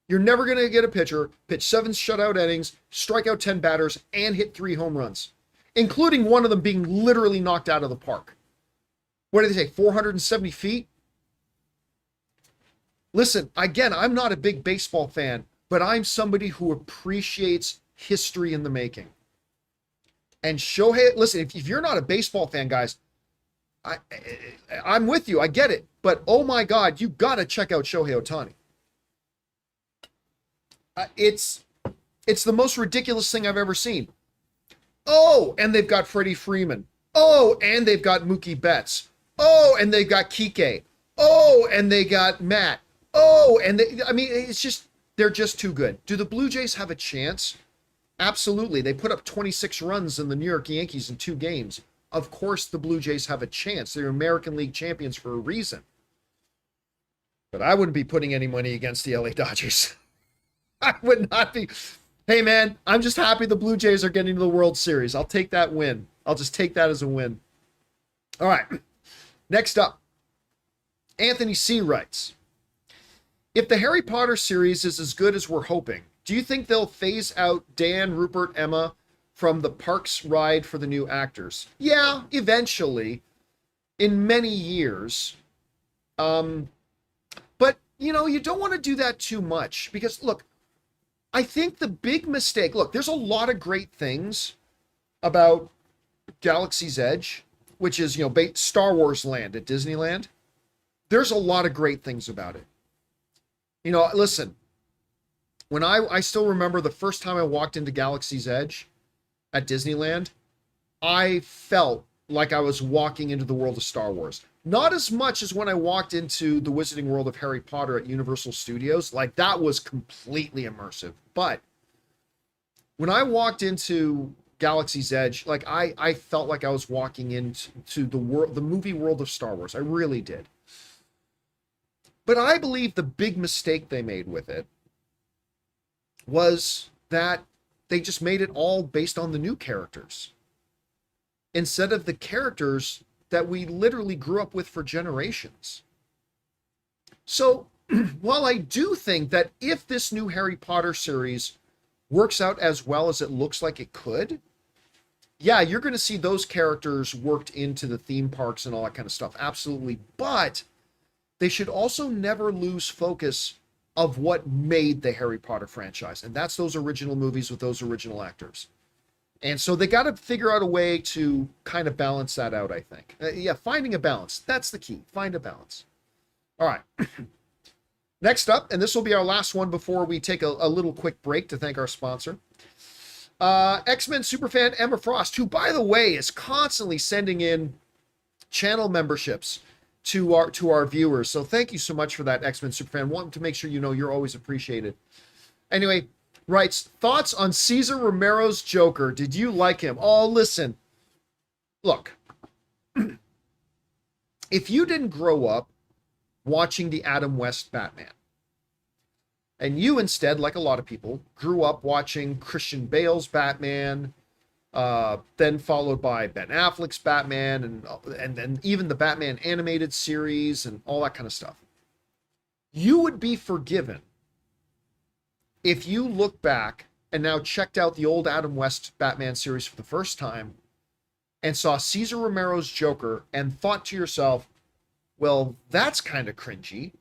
You're never going to get a pitcher, pitch 7 shutout innings, strike out 10 batters, and hit 3 home runs, including one of them being literally knocked out of the park. What did they say, 470 feet? Listen, again, I'm not a big baseball fan, but I'm somebody who appreciates history in the making. And Shohei, listen, if you're not a baseball fan, guys, I'm with you. I get it. But oh my God, you got to check out Shohei Ohtani. It's the most ridiculous thing I've ever seen. Oh, and they've got Freddie Freeman. Oh, and they've got Mookie Betts. Oh, and they've got Kike. Oh, and they got Matt. Oh, and they're just too good. Do the Blue Jays have a chance? Absolutely. They put up 26 runs in the New York Yankees in 2 games. Of course the Blue Jays have a chance. They're American League champions for a reason. But I wouldn't be putting any money against the LA Dodgers. I would not be. Hey, man, I'm just happy the Blue Jays are getting to the World Series. I'll take that win. I'll just take that as a win. All right. Next up, Anthony C. writes, if the Harry Potter series is as good as we're hoping, do you think they'll phase out Dan, Rupert, Emma from the parks ride for the new actors? Yeah, eventually, in many years. But, you don't want to do that too much because, look, I think the big mistake, look, there's a lot of great things about Galaxy's Edge, which is, Star Wars land at Disneyland. There's a lot of great things about it. Listen, when I still remember the first time I walked into Galaxy's Edge at Disneyland, I felt like I was walking into the world of Star Wars. Not as much as when I walked into the Wizarding World of Harry Potter at Universal Studios. Like, that was completely immersive. But when I walked into Galaxy's Edge, like, I felt like I was walking into the movie world of Star Wars. I really did. But I believe the big mistake they made with it was that they just made it all based on the new characters instead of the characters that we literally grew up with for generations. So while I do think that if this new Harry Potter series works out as well as it looks like it could, yeah, you're going to see those characters worked into the theme parks and all that kind of stuff. Absolutely. But they should also never lose focus of what made the Harry Potter franchise. And that's those original movies with those original actors. And so they got to figure out a way to kind of balance that out, I think. Yeah, finding a balance. That's the key. Find a balance. All right. Next up, and this will be our last one before we take a little quick break to thank our sponsor. X-Men superfan Emma Frost, who, by the way, is constantly sending in channel memberships to our viewers. So thank you so much for that, X-Men superfan. Want to make sure you know you're always appreciated. Anyway, writes, thoughts on Cesar Romero's Joker. Did you like him? Oh, listen. Look. If you didn't grow up watching the Adam West Batman, and you instead, like a lot of people, grew up watching Christian Bale's Batman, then followed by Ben Affleck's Batman, and then even the Batman animated series and all that kind of stuff, you would be forgiven if you look back and now checked out the old Adam West Batman series for the first time and saw Cesar Romero's Joker and thought to yourself, well, that's kind of cringy.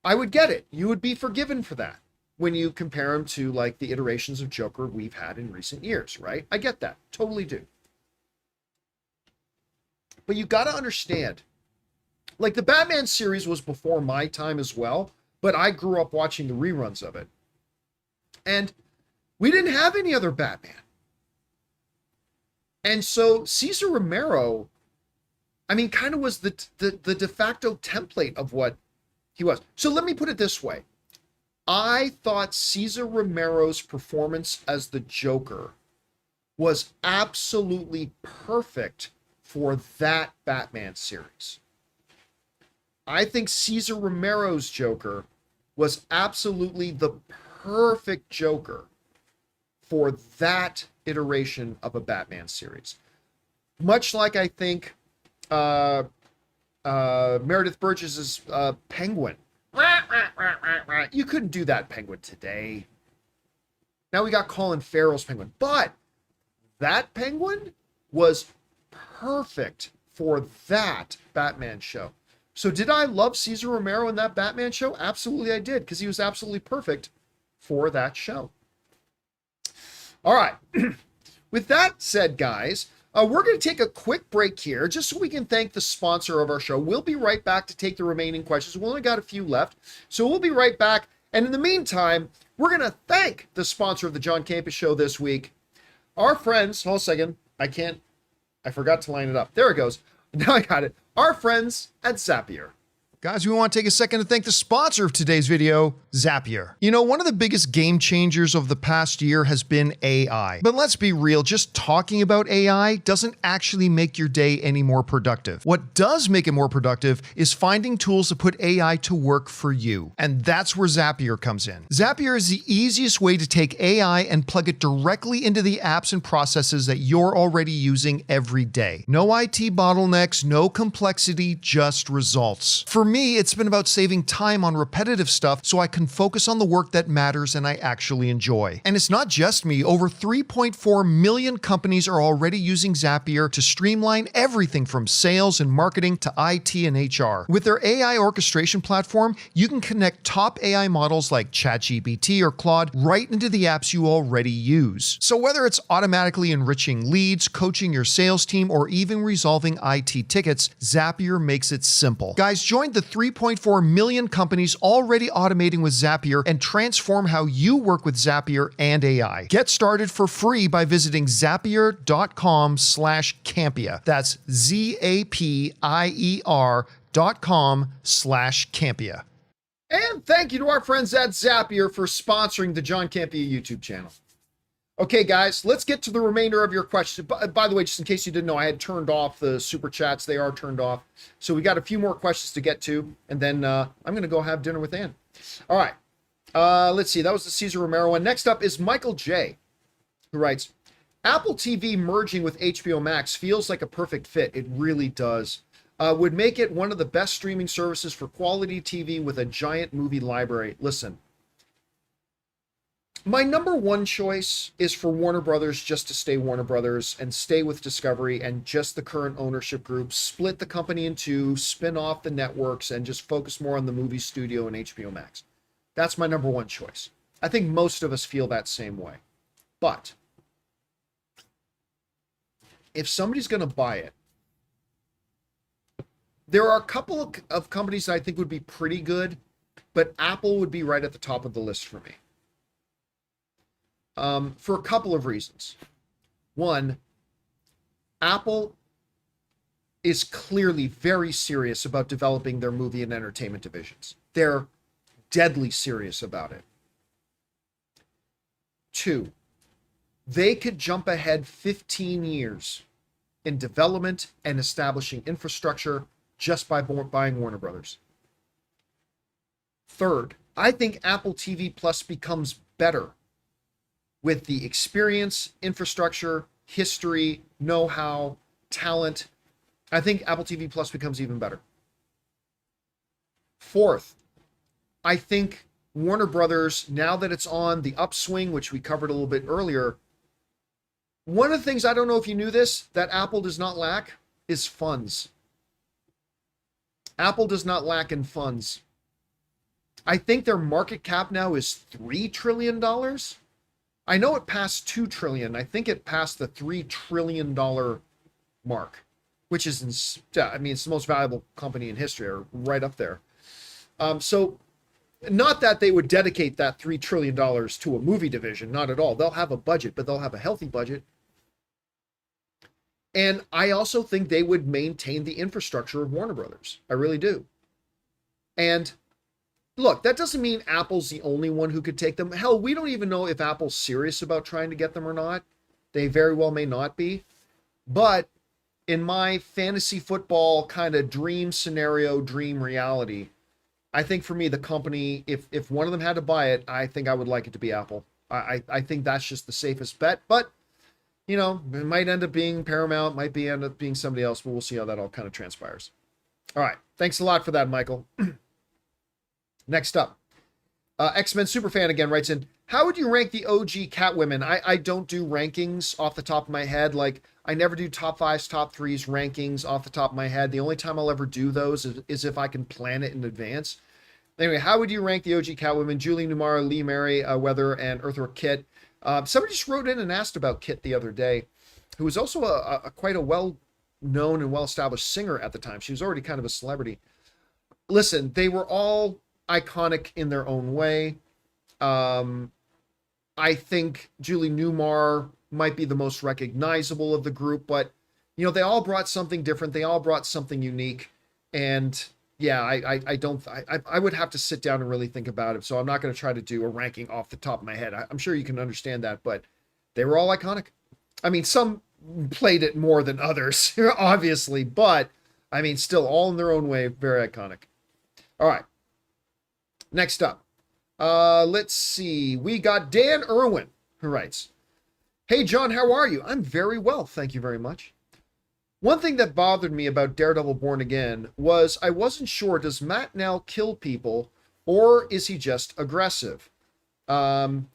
I would get it. You would be forgiven for that when you compare him to like the iterations of Joker we've had in recent years, right? I get that. Totally do. But you got to understand, like the Batman series was before my time as well, but I grew up watching the reruns of it. And we didn't have any other Batman. And so Cesar Romero, I mean, kind of was the de facto template of what he was. So let me put it this way. I thought Cesar Romero's performance as the Joker was absolutely perfect for that Batman series. I think Cesar Romero's Joker was absolutely the perfect Joker for that iteration of a Batman series. Much like I think Meredith Burgess's Penguin. You couldn't do that Penguin today. Now we got Colin Farrell's Penguin. But that Penguin was perfect for that Batman show. So did I love Cesar Romero in that Batman show? Absolutely I did, because he was absolutely perfect for that show. All right. With that said, guys, we're going to take a quick break here just so we can thank the sponsor of our show. We'll be right back to take the remaining questions. We only got a few left, so we'll be right back. And in the meantime, we're going to thank the sponsor of the John Campea Show this week, our friends. Hold on a second. I forgot to line it up. There it goes. Now I got it. Our friends at Zapier. Guys, we want to take a second to thank the sponsor of today's video, Zapier. You know, one of the biggest game changers of the past year has been AI. But let's be real, just talking about AI doesn't actually make your day any more productive. What does make it more productive is finding tools to put AI to work for you. And that's where Zapier comes in. Zapier is the easiest way to take AI and plug it directly into the apps and processes that you're already using every day. No IT bottlenecks, no complexity, just results. For me, it's been about saving time on repetitive stuff so I can focus on the work that matters and I actually enjoy. And it's not just me. Over 3.4 million companies are already using Zapier to streamline everything from sales and marketing to IT and HR. With their AI orchestration platform, you can connect top AI models like ChatGPT or Claude right into the apps you already use. So whether it's automatically enriching leads, coaching your sales team, or even resolving IT tickets, Zapier makes it simple. Guys, join the 3.4 million companies already automating with Zapier and transform how you work with Zapier and AI. Get started for free by visiting zapier.com/Campea. That's zapier.com/Campea. And thank you to our friends at Zapier for sponsoring the John Campea YouTube channel. Okay, guys, let's get to the remainder of your questions. By the way, just in case you didn't know, I had turned off the super chats. They are turned off. So we got a few more questions to get to, and then I'm going to go have dinner with Ann. All right. Let's see. That was the Cesar Romero one. Next up is Michael J., who writes, Apple TV merging with HBO Max feels like a perfect fit. It really does. Would make it one of the best streaming services for quality TV with a giant movie library. Listen, My number one choice is for Warner Brothers just to stay Warner Brothers and stay with Discovery and just the current ownership group, split the company in two, spin off the networks, and just focus more on the movie studio and HBO Max. That's my number one choice. I think most of us feel that same way. But if somebody's going to buy it, there are a couple of companies that I think would be pretty good, but Apple would be right at the top of the list for me. For a couple of reasons. One, Apple is clearly very serious about developing their movie and entertainment divisions. They're deadly serious about it. Two, they could jump ahead 15 years in development and establishing infrastructure just by buying Warner Brothers. Third, I think Apple TV Plus becomes better with the experience, infrastructure, history, know-how, talent. I think Apple TV Plus becomes even better. Fourth, I think Warner Brothers, now that it's on the upswing, which we covered a little bit earlier, one of the things, I don't know if you knew this, that Apple does not lack is funds. Apple does not lack in funds. I think their market cap now is $3 trillion. I know it passed $2 trillion. I think it passed the $3 trillion mark, which is, I mean, it's the most valuable company in history, or right up there. So not that they would dedicate that $3 trillion to a movie division, not at all. They'll have a budget, but they'll have a healthy budget. And I also think they would maintain the infrastructure of Warner Brothers. I really do. And look, that doesn't mean Apple's the only one who could take them. Hell, we don't even know if Apple's serious about trying to get them or not. They very well may not be. But in my fantasy football kind of dream scenario, dream reality, I think for me, the company, if one of them had to buy it, I think I would like it to be Apple. I think that's just the safest bet. But, you know, it might end up being Paramount, might end up being somebody else, but we'll see how that all kind of transpires. All right. Thanks a lot for that, Michael. Next up, X-Men Superfan again writes in, how would you rank the OG Catwomen? I don't do rankings off the top of my head. Like, I never do top fives, top threes rankings off the top of my head. The only time I'll ever do those is if I can plan it in advance. Anyway, how would you rank the OG Catwomen? Julie Newmar, Lee Meriwether, and Earthwork Kit. Somebody just wrote in and asked about Kit the other day, who was also quite a well-known and well-established singer at the time. She was already kind of a celebrity. Listen, they were all iconic in their own way. I think Julie Newmar might be the most recognizable of the group, but you know, they all brought something different. They all brought something unique. And yeah, I would have to sit down and really think about it. So I'm not going to try to do a ranking off the top of my head. I'm sure you can understand that, but they were all iconic. I mean, some played it more than others, obviously, but I mean, still all in their own way, very iconic. All right. Next up, let's see. We got Dan Irwin, who writes, hey, John, how are you? I'm very well, thank you very much. One thing that bothered me about Daredevil Born Again was I wasn't sure, does Matt now kill people, or is he just aggressive? He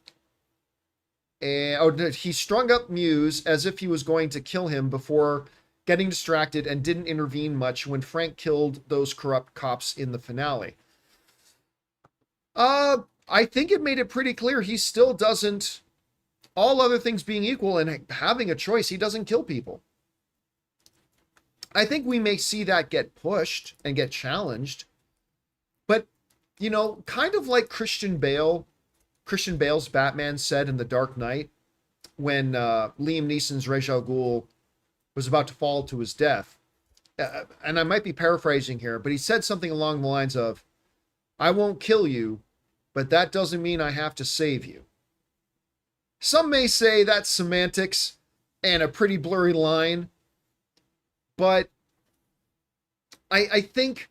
strung up Muse as if he was going to kill him before getting distracted and didn't intervene much when Frank killed those corrupt cops in the finale. I think it made it pretty clear he still doesn't, all other things being equal and having a choice, he doesn't kill people. I think we may see that get pushed and get challenged, but, you know, kind of like Christian Bale's Batman said in The Dark Knight when Liam Neeson's Ra's al Ghul was about to fall to his death. And I might be paraphrasing here, but he said something along the lines of, I won't kill you, but that doesn't mean I have to save you. Some may say that's semantics and a pretty blurry line, but I think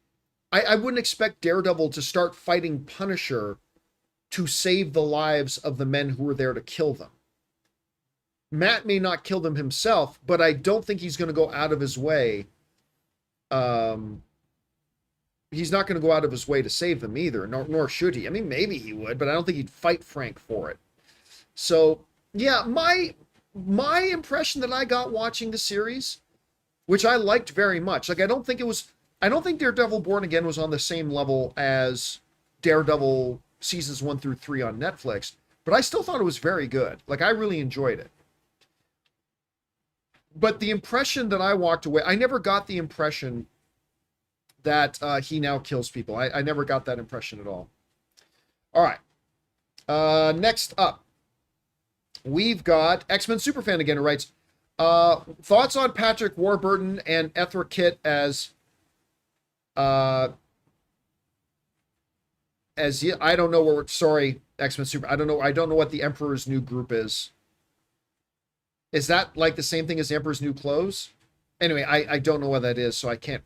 I wouldn't expect Daredevil to start fighting Punisher to save the lives of the men who were there to kill them. Matt may not kill them himself, but I don't think he's going to go out of his way. He's not going to go out of his way to save them either, nor should he. I mean, maybe he would, but I don't think he'd fight Frank for it. So yeah, my impression that I got watching the series, which I liked very much. Like I don't think Daredevil Born Again was on the same level as Daredevil seasons 1 through 3 on Netflix, but I still thought it was very good. Like I really enjoyed it. But the impression that I walked away, I never got the impression that he now kills people. I never got that impression at all. All right. Next up, we've got X-Men Superfan again, who writes, thoughts on Patrick Warburton and Ethra Kitt as I don't know where, sorry, X-Men Super, I don't know what the Emperor's New Group is. Is that like the same thing as the Emperor's New Clothes? Anyway, I don't know what that is, so I can't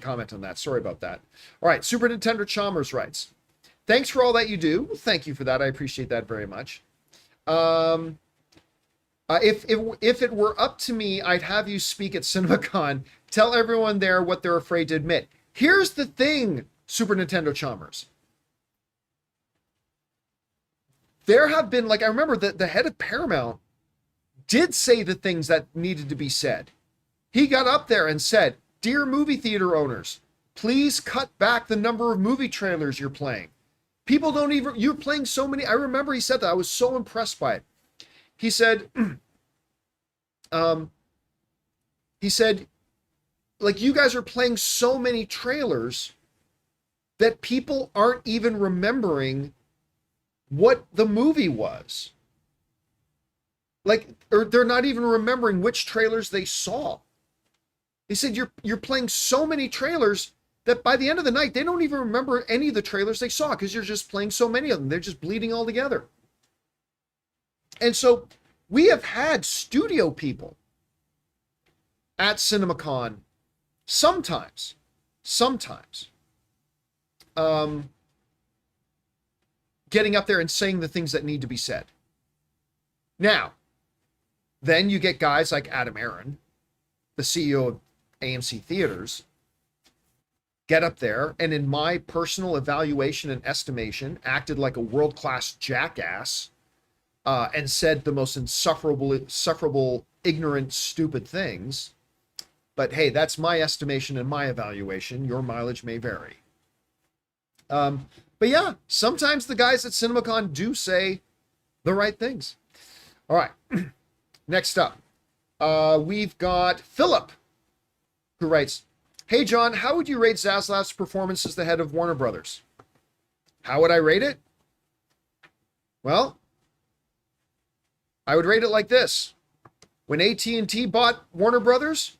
comment on that. Sorry about that. All right, Super Nintendo Chalmers writes, thanks for all that you do. Thank you for that. I appreciate that very much. If it were up to me, I'd have you speak at CinemaCon. Tell everyone there what they're afraid to admit. Here's the thing, Super Nintendo Chalmers. There have been, like, I remember that the head of Paramount did say the things that needed to be said. He got up there and said, dear movie theater owners, please cut back the number of movie trailers you're playing. People don't even, you're playing so many. I remember he said that. I was so impressed by it. He said, like, you guys are playing so many trailers that people aren't even remembering what the movie was. Like, or they're not even remembering which trailers they saw. He said, you're playing so many trailers that by the end of the night, they don't even remember any of the trailers they saw because you're just playing so many of them. They're just bleeding all together. And so we have had studio people at CinemaCon sometimes, getting up there and saying the things that need to be said. Now, then you get guys like Adam Aaron, the CEO of AMC Theaters, get up there and, in my personal evaluation and estimation, acted like a world-class jackass and said the most insufferable, ignorant, stupid things. But hey, that's my estimation and my evaluation. Your mileage may vary. But yeah, sometimes the guys at CinemaCon do say the right things. All right, next up, we've got Philip, who writes, hey, John, how would you rate Zaslav's performance as the head of Warner Brothers? How would I rate it? Well, I would rate it like this. When AT&T bought Warner Brothers,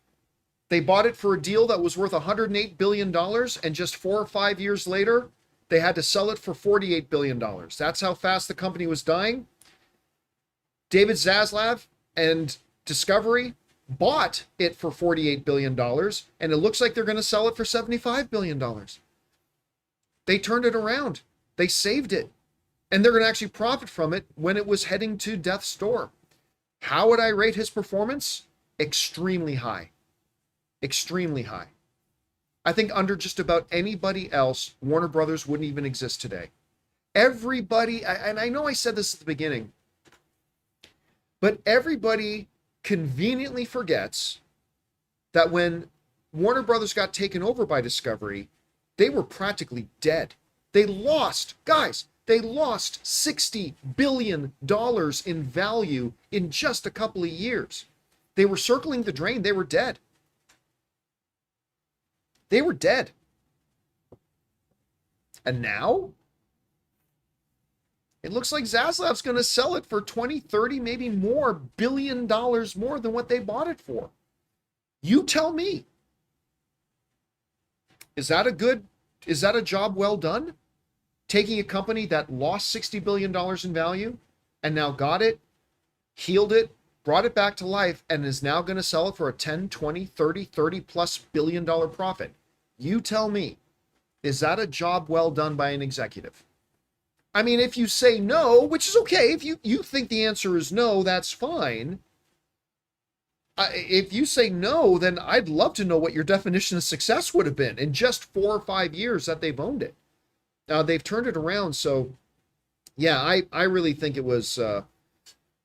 they bought it for a deal that was worth $108 billion, and just 4 or 5 years later, they had to sell it for $48 billion. That's how fast the company was dying. David Zaslav and Discovery bought it for $48 billion, and it looks like they're going to sell it for $75 billion. They turned it around. They saved it. And they're going to actually profit from it when it was heading to death's door. How would I rate his performance? Extremely high. Extremely high. I think under just about anybody else, Warner Brothers wouldn't even exist today. Everybody, and I know I said this at the beginning, but everybody conveniently forgets that when Warner Brothers got taken over by Discovery, they were practically dead. They lost, guys, they lost $60 billion in value in just a couple of years. They were circling the drain. They were dead. They were dead. And now it looks like Zaslav's going to sell it for 20, 30, maybe more billion dollars more than what they bought it for. You tell me. Is that a job well done? Taking a company that lost $60 billion in value and now got it, healed it, brought it back to life, and is now going to sell it for a 10, 20, 30 plus billion dollar profit. You tell me, is that a job well done by an executive? I mean, if you say no, which is okay, if you think the answer is no, that's fine. If you say no, then I'd love to know what your definition of success would have been in just 4 or 5 years that they've owned it. They've turned it around, so Yeah, I really think it was,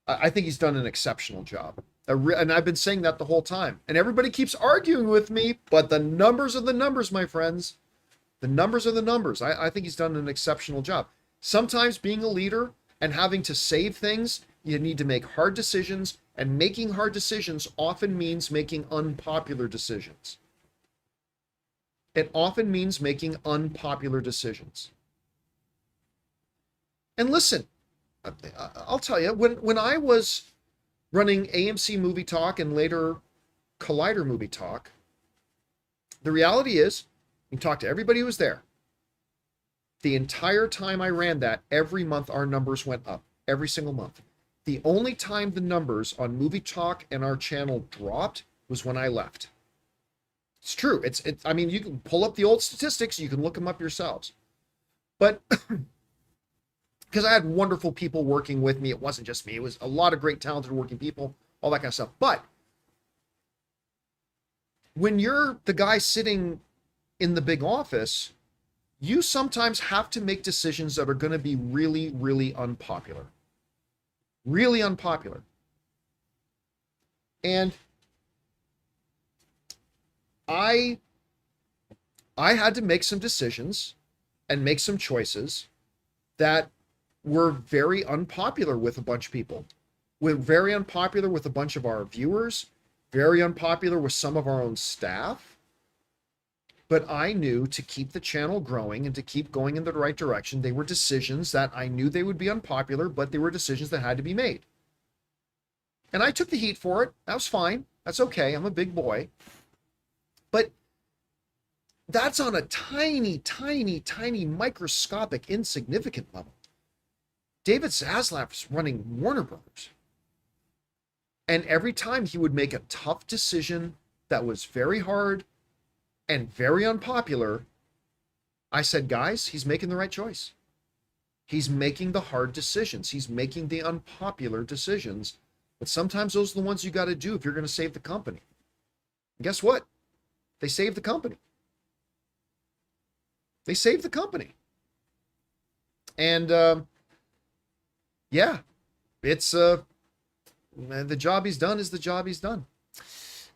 I think he's done an exceptional job. And I've been saying that the whole time. And everybody keeps arguing with me, but the numbers are the numbers, my friends. The numbers are the numbers. I think he's done an exceptional job. Sometimes being a leader and having to save things, you need to make hard decisions, and making hard decisions often means making unpopular decisions. It often means making unpopular decisions. And listen, I'll tell you, when I was running AMC Movie Talk and later Collider Movie Talk, the reality is, you talk to everybody who was there. The entire time I ran that, every month our numbers went up, every single month. The only time the numbers on Movie Talk and our channel dropped was when I left. It's true. I mean, you can pull up the old statistics, you can look them up yourselves. But because I had wonderful people working with me, it wasn't just me. It was a lot of great, talented working people, all that kind of stuff. But when you're the guy sitting in the big office, you sometimes have to make decisions that are going to be really, really unpopular. Really unpopular. And I had to make some decisions and make some choices that were very unpopular with a bunch of people. We're very unpopular with a bunch of our viewers, very unpopular with some of our own staff. But I knew to keep the channel growing and to keep going in the right direction, they were decisions that I knew they would be unpopular, but they were decisions that had to be made. And I took the heat for it. That was fine. That's okay. I'm a big boy. But that's on a tiny, tiny, tiny, microscopic, insignificant level. David Zaslav's running Warner Brothers. And every time he would make a tough decision that was very hard and very unpopular, I said, guys, he's making the right choice. He's making the hard decisions. He's making the unpopular decisions. But sometimes those are the ones you got to do if you're going to save the company. And guess what? They saved the company. They saved the company. And yeah, it's the job he's done is the job he's done.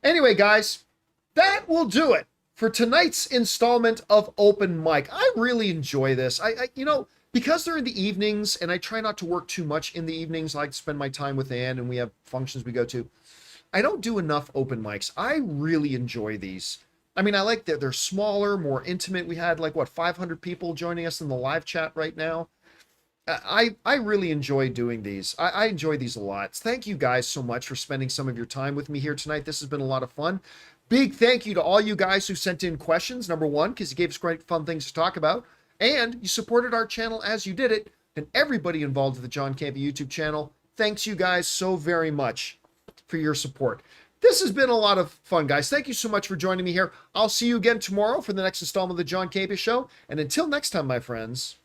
Anyway, guys, that will do it for tonight's installment of Open Mic. I really enjoy this. I because they're in the evenings and I try not to work too much in the evenings. I like to spend my time with Ann and we have functions we go to. I don't do enough open mics. I really enjoy these. I mean, I like that they're smaller, more intimate. We had 500 people joining us in the live chat right now. I really enjoy doing these. I enjoy these a lot. Thank you guys so much for spending some of your time with me here tonight. This has been a lot of fun. Big thank you to all you guys who sent in questions. Number one, because you gave us great fun things to talk about. And you supported our channel as you did it. And everybody involved with the John Campea YouTube channel, thanks you guys so very much for your support. This has been a lot of fun, guys. Thank you so much for joining me here. I'll see you again tomorrow for the next installment of the John Campea Show. And until next time, my friends,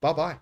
bye-bye.